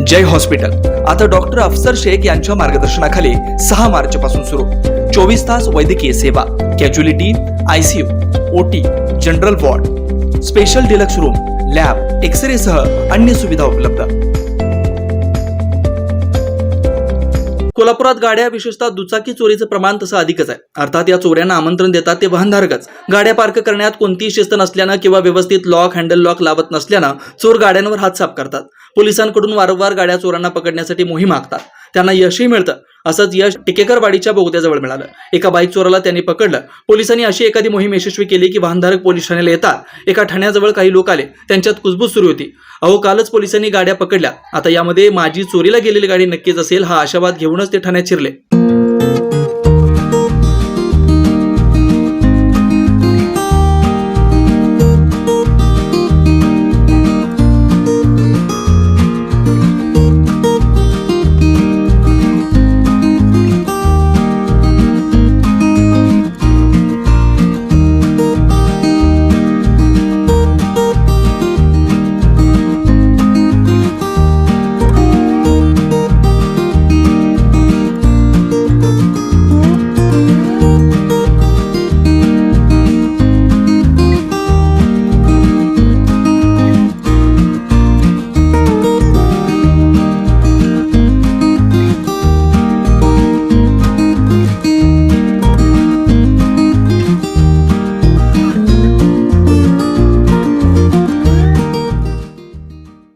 जय hospital आता doctor अफसर शेख यांच्या मार्गदर्शनाखाली 6 मार्च पासून सुरू 24 तास वैद्यकीय सेवा, casualty, ICU, OT, general ward, special deluxe room, lab, X-ray सह अन्य सुविधा उपलब्ध। कोल्हापुरात गाड्या, विशेषतः दुचाकी चोरीचं प्रमाण तसं अधिकच आहे। अर्थात या चोऱ्यांना आमंत्रण देतात ते वाहनधारकच। गाड्या पार्क करण्यात कोणतीही शिस्त नसल्यानं किंवा व्यवस्थित लॉक, हँडल लॉक लावत नसल्यानं चोर गाड्यांवर हात साफ करतात। पोलिसांकडून वारंवार गाड्या चोरांना पकडण्यासाठी मोहीम आखतात, त्यांना यशही मिळतं। असंच यश टिकेकरवाडीच्या बोगद्याजवळ मिळालं। एका बाईक चोराला त्यांनी पकडलं। पोलिसांनी अशी एखादी मोहीम यशस्वी केली की वाहनधारक पोलीस ठाण्याला येतात। एका ठाण्याजवळ काही लोक आले, त्यांच्यात कुजबूज सुरू होती। अहो, कालच पोलिसांनी गाड्या पकडल्या, आता यामध्ये माझी चोरीला गेलेली गाडी नक्कीच असेल हा आशावाद घेऊनच ते ठाण्यात शिरले।